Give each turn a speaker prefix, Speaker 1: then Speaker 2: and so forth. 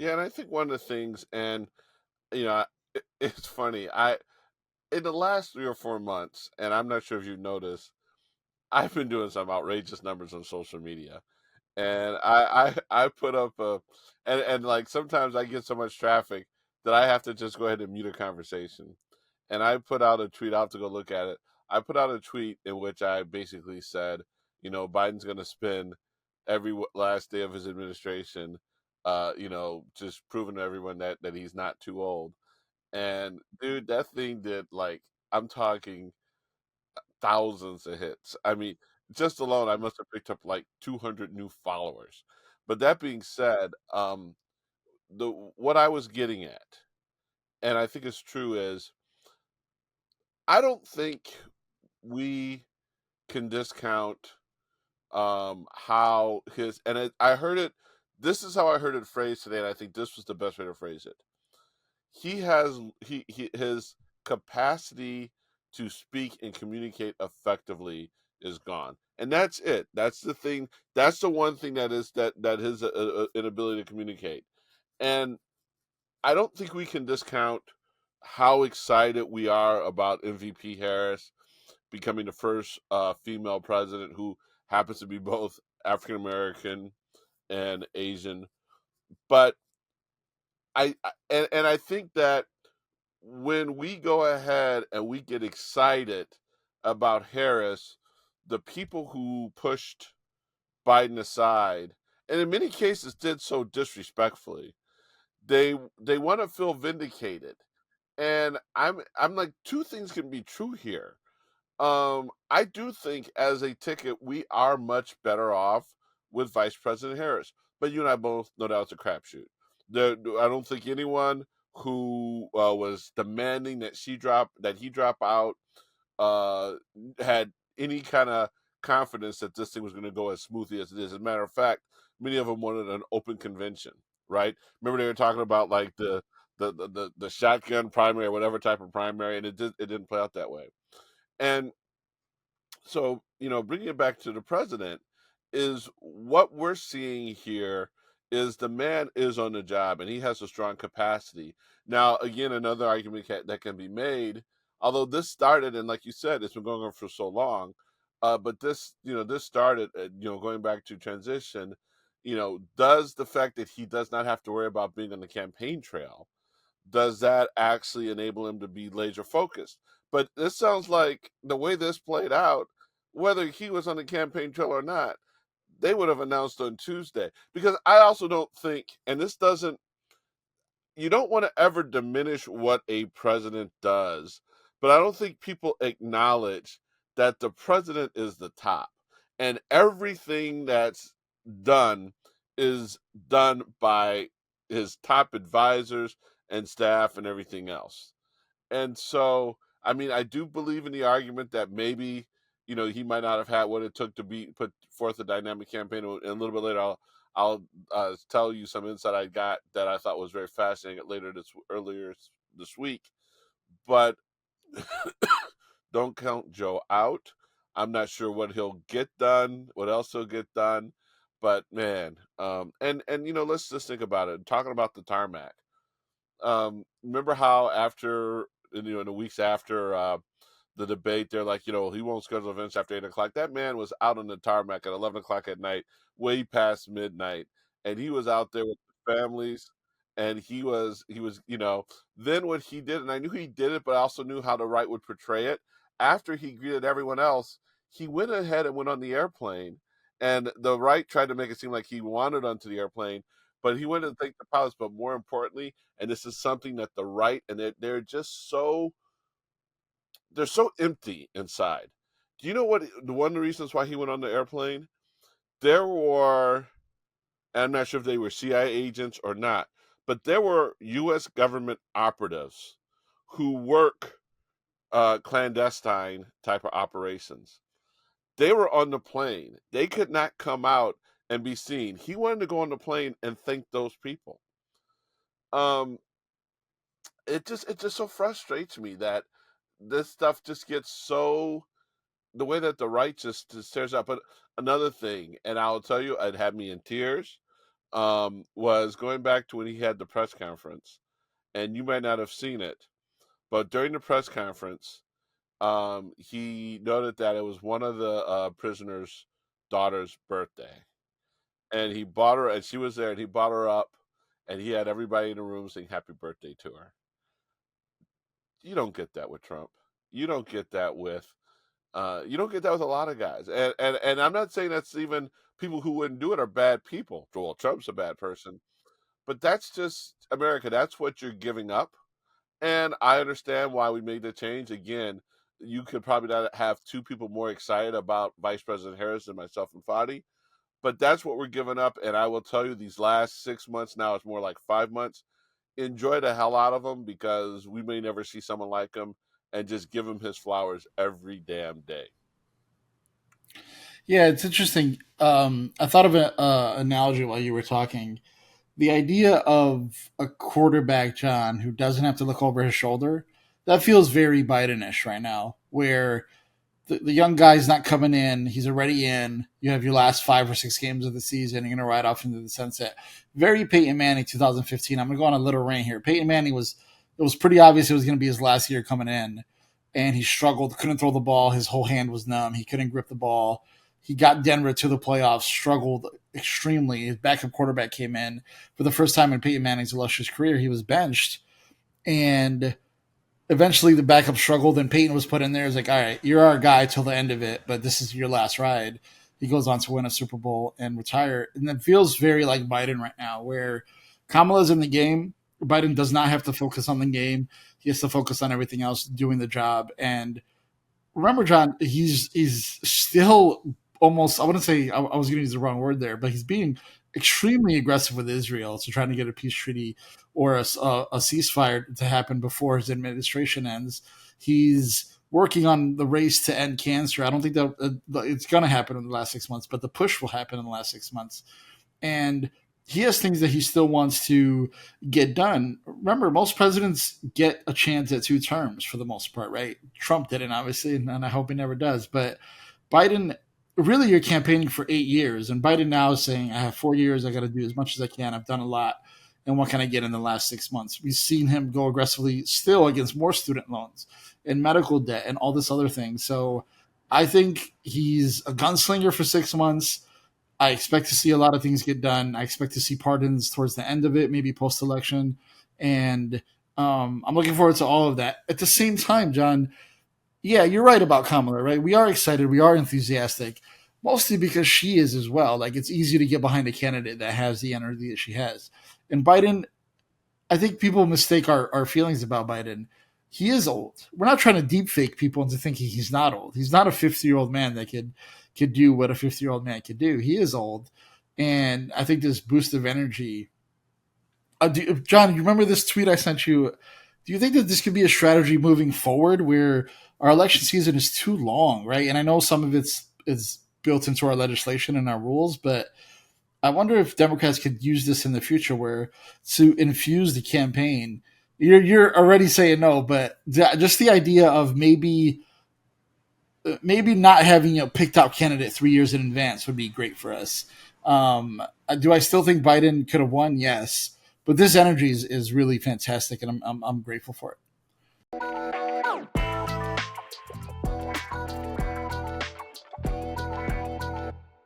Speaker 1: Yeah, and I think one of the things, and you know, it's funny. I In the last 3 or 4 months, and I'm not sure if you've noticed, I've been doing some outrageous numbers on social media, and I put up a, and like sometimes I get so much traffic that I have to just go ahead and mute a conversation. And I put out a tweet. I'll have to go look at it. I put out a tweet in which I basically said, Biden's going to spend every last day of his administration, just proving to everyone that he's not too old. And dude, that thing did, like, I'm talking thousands of hits. I mean, just alone, I must have picked up like 200 new followers. But that being said, the what I was getting at, and I think it's true, is I don't think we can discount how I heard it. This is how I heard it phrased today, and I think this was the best way to phrase it. His capacity to speak and communicate effectively is gone, and that's it. That's the thing. That's the one thing that his inability to communicate. And I don't think we can discount how excited we are about MVP Harris becoming the first female president who happens to be both African American and Asian. But and I think that when we go ahead and we get excited about Harris, the people who pushed Biden aside, and in many cases did so disrespectfully, they want to feel vindicated. And I'm like, two things can be true here. I do think as a ticket, we are much better off with Vice President Harris. But you and I both know that was a crapshoot. I don't think anyone who was demanding that he drop out, uh, had any kind of confidence that this thing was going to go as smoothly as it is. As a matter of fact, many of them wanted an open convention, right? Remember they were talking about like the shotgun primary, or whatever type of primary, and it didn't play out that way. And so, bringing it back to the president, is what we're seeing here is the man is on the job and he has a strong capacity. Now, again, another argument that can be made, although this started, and like you said, it's been going on for so long, but this started, going back to transition, does the fact that he does not have to worry about being on the campaign trail, does that actually enable him to be laser focused? But this sounds like the way this played out, whether he was on the campaign trail or not, they would have announced on Tuesday. Because I also don't think, and this doesn't, you don't want to ever diminish what a president does, but I don't think people acknowledge that the president is the top, and everything that's done is done by his top advisors and staff and everything else. And so, I mean, I do believe in the argument that maybe, he might not have had what it took to put forth a dynamic campaign. And a little bit later, I'll tell you some insight I got that I thought was very fascinating earlier this week. But don't count Joe out. I'm not sure what he'll get done, what else he'll get done. But man, and let's just think about it. Talking about the tarmac, remember how after, in the weeks after the debate, they're like, he won't schedule events after 8 o'clock. That man was out on the tarmac at 11 o'clock at night, way past midnight, and he was out there with the families. And he was, then what he did, and I knew he did it, but I also knew how the right would portray it. After he greeted everyone else, he went ahead and went on the airplane, and the right tried to make it seem like he wandered onto the airplane, but he went and thanked the pilots. But more importantly, and this is something that the right, and they're just so empty inside. Do you know what one of the reasons why he went on the airplane? There were, and I'm not sure if they were CIA agents or not, but there were U.S. government operatives who work clandestine type of operations. They were on the plane. They could not come out and be seen. He wanted to go on the plane and thank those people. Um, it just so frustrates me that this stuff just gets so, the way that the right just stares up. But another thing, and I'll tell you, it had me in tears. was going back to when he had the press conference, and you might not have seen it, but during the press conference, he noted that it was one of the prisoners' daughter's birthday, and he bought her, and she was there, and he bought her up, and he had everybody in the room sing happy birthday to her. You don't get that with Trump. You don't get that with you don't get that with a lot of guys. And I'm not saying that's even people who wouldn't do it are bad people. Well, Trump's a bad person, but that's just America. That's what you're giving up. And I understand why we made the change. Again, you could probably not have two people more excited about Vice President Harris than myself and Fady, but that's what we're giving up. And I will tell you, these last 6 months, now it's more like 5 months, enjoy the hell out of him, because we may never see someone like him, and just give him his flowers every damn day.
Speaker 2: Yeah, it's interesting. I thought of an analogy while you were talking. The idea of a quarterback, John, who doesn't have to look over his shoulder, that feels very Bidenish right now, where the young guy's not coming in. He's already in. You have your last 5 or 6 games of the season. You're going to ride off into the sunset. Very Peyton Manning 2015. I'm going to go on a little rant here. Peyton Manning it was pretty obvious it was going to be his last year coming in. And he struggled, couldn't throw the ball. His whole hand was numb. He couldn't grip the ball. He got Denver to the playoffs, struggled extremely. His backup quarterback came in. For the first time in Peyton Manning's illustrious career, he was benched. And eventually the backup struggled, and Peyton was put in there. It's like, all right, you're our guy till the end of it, but this is your last ride. He goes on to win a Super Bowl and retire. And it feels very like Biden right now, where Kamala's in the game. Biden does not have to focus on the game. He has to focus on everything else, doing the job. And remember, John, he's still almost. I wouldn't say I was going to use the wrong word there, but he's being extremely aggressive with Israel, so trying to get a peace treaty or a ceasefire to happen before his administration ends. He's working on the race to end cancer. I don't think that it's going to happen in the last 6 months, but the push will happen in the last 6 months. And he has things that he still wants to get done. Remember, most presidents get a chance at 2 terms for the most part, right? Trump didn't, obviously, and I hope he never does. But Biden, really, you're campaigning for 8 years, and Biden now is saying, "I have 4 years. I got to do as much as I can. I've done a lot, and what can I get in the last 6 months?" We've seen him go aggressively still against more student loans and medical debt and all this other thing. So I think he's a gunslinger for 6 months. I expect to see a lot of things get done. I expect to see pardons towards the end of it, maybe post election. And I'm looking forward to all of that. At the same time, John, yeah, you're right about Kamala, right? We are excited. We are enthusiastic, mostly because she is as well. Like, it's easy to get behind a candidate that has the energy that she has. And Biden, I think people mistake our feelings about Biden. He is old. We're not trying to deep fake people into thinking he's not old. He's not a 50-year-old man that could do what a 50-year-old man could do. He is old, and I think this boost of energy. John, you remember this tweet I sent you? Do you think that this could be a strategy moving forward, where our election season is too long, right? And I know some of it's is built into our legislation and our rules, but I wonder if Democrats could use this in the future, where to infuse the campaign. You're already saying no, but just the idea of maybe not having a picked out candidate 3 years in advance would be great for us. Do I still think Biden could have won? Yes, but this energy is really fantastic, and I'm grateful for it.